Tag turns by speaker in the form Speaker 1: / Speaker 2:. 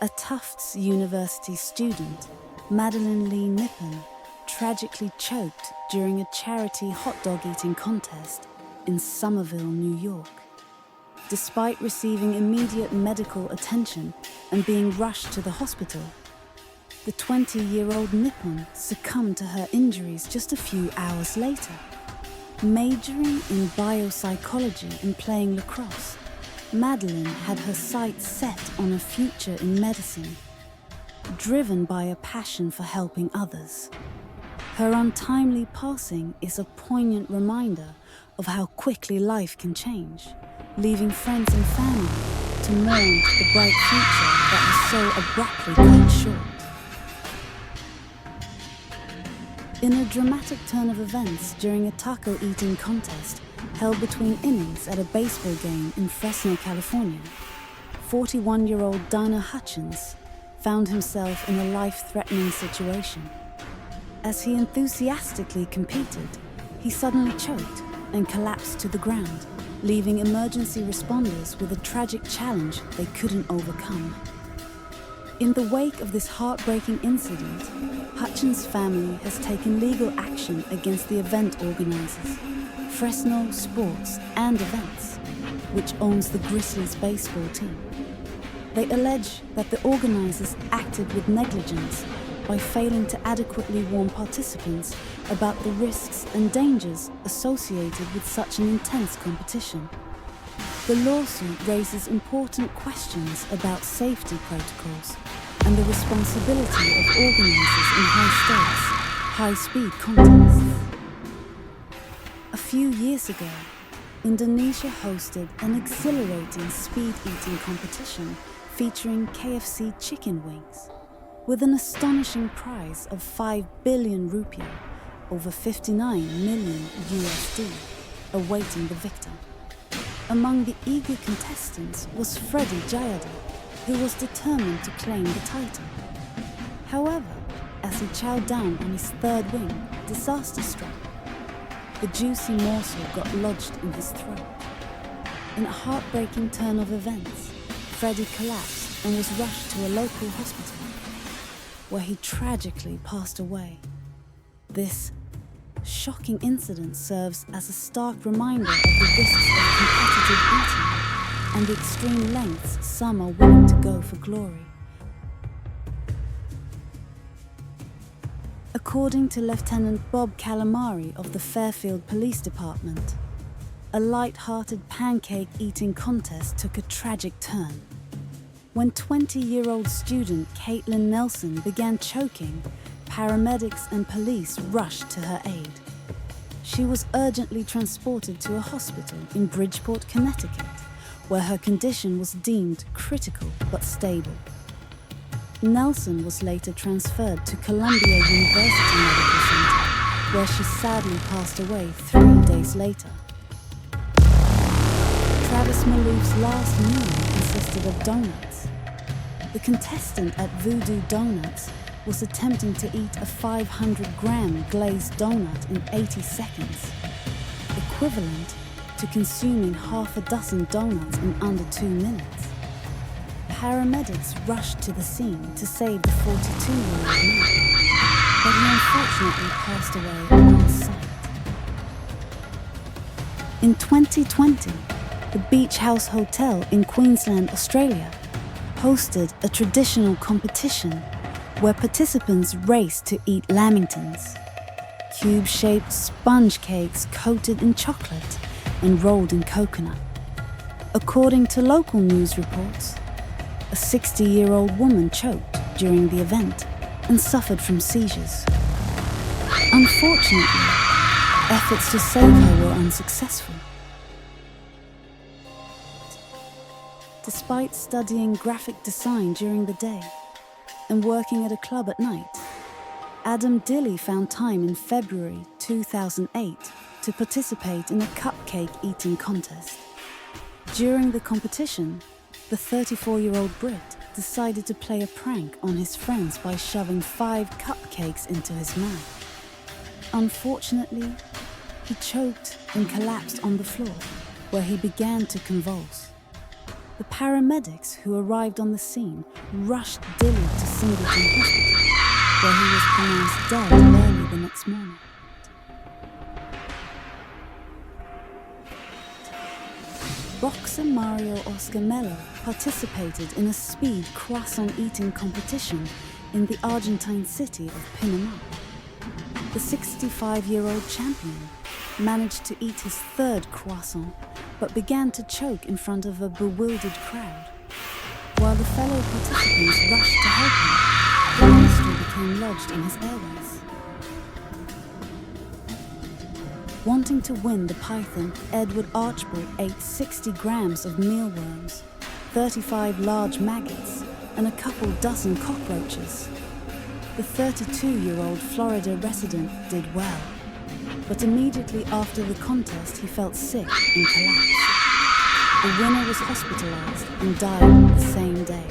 Speaker 1: A Tufts University student, Madeline Lee Nippon, tragically choked during a charity hot dog eating contest in Somerville, New York. Despite receiving immediate medical attention and being rushed to the hospital, the 20-year-old Nippon succumbed to her injuries just a few hours later. Majoring in biopsychology and playing lacrosse, Madeline had her sights set on a future in medicine, driven by a passion for helping others. Her untimely passing is a poignant reminder of how quickly life can change, leaving friends and family to mourn the bright future that was so abruptly cut short. In a dramatic turn of events during a taco eating contest held between innings at a baseball game in Fresno, California, 41-year-old Dinah Hutchins found himself in a life-threatening situation. As he enthusiastically competed, he suddenly choked and collapsed to the ground, leaving emergency responders with a tragic challenge they couldn't overcome. In the wake of this heartbreaking incident, Hutchins' family has taken legal action against the event organizers, Fresno Sports and Events, which owns the Grizzlies baseball team. They allege that the organizers acted with negligence by failing to adequately warn participants about the risks and dangers associated with such an intense competition. The lawsuit raises important questions about safety protocols and the responsibility of organizers in high-stakes, high-speed contests. A few years ago, Indonesia hosted an exhilarating speed-eating competition featuring KFC chicken wings, with an astonishing prize of 5 billion rupiah, over 59 million USD, awaiting the victor. Among the eager contestants was Freddy Jayada, who was determined to claim the title. However, as he chowed down on his third wing, disaster struck. The juicy morsel got lodged in his throat. In a heartbreaking turn of events, Freddy collapsed and was rushed to a local hospital, where he tragically passed away. This shocking incident serves as a stark reminder of the risks of competitive eating and the extreme lengths some are willing to go for glory. According to Lieutenant Bob Calamari of the Fairfield Police Department, a light-hearted pancake-eating contest took a tragic turn. When 20-year-old student Caitlin Nelson began choking, paramedics and police rushed to her aid. She was urgently transported to a hospital in Bridgeport, Connecticut, where her condition was deemed critical but stable. Nelson was later transferred to Columbia University Medical Center, where she sadly passed away 3 days later. Travis Maloof's last meal consisted of donuts. The contestant at Voodoo Donuts was attempting to eat a 500-gram glazed donut in 80 seconds, equivalent to consuming half a dozen donuts in under 2 minutes. Paramedics rushed to the scene to save the 42-year-old man, but he unfortunately passed away on site. In 2020, the Beach House Hotel in Queensland, Australia, hosted a traditional competition where participants raced to eat lamingtons, cube-shaped sponge cakes coated in chocolate and rolled in coconut. According to local news reports, a 60-year-old woman choked during the event and suffered from seizures. Unfortunately, efforts to save her were unsuccessful. Despite studying graphic design during the day and working at a club at night, Adam Dilly found time in February 2008 to participate in a cupcake eating contest. During the competition, the 34-year-old Brit decided to play a prank on his friends by shoving 5 cupcakes into his mouth. Unfortunately, he choked and collapsed on the floor, where he began to convulse. The paramedics who arrived on the scene rushed Dilly to Singleton Hospital, where he was pronounced dead early the next morning. Boxer Mario Oscar Mello participated in a speed croissant eating competition in the Argentine city of Panama. The 65-year-old champion managed to eat his third croissant, but began to choke in front of a bewildered crowd. While the fellow participants rushed to help him, the mystery became lodged in his airways. Wanting to win the python, Edward Archibald ate 60 grams of mealworms, 35 large maggots, and a couple dozen cockroaches. The 32-year-old Florida resident did well, but immediately after the contest he felt sick and collapsed. The winner was hospitalized and died the same day.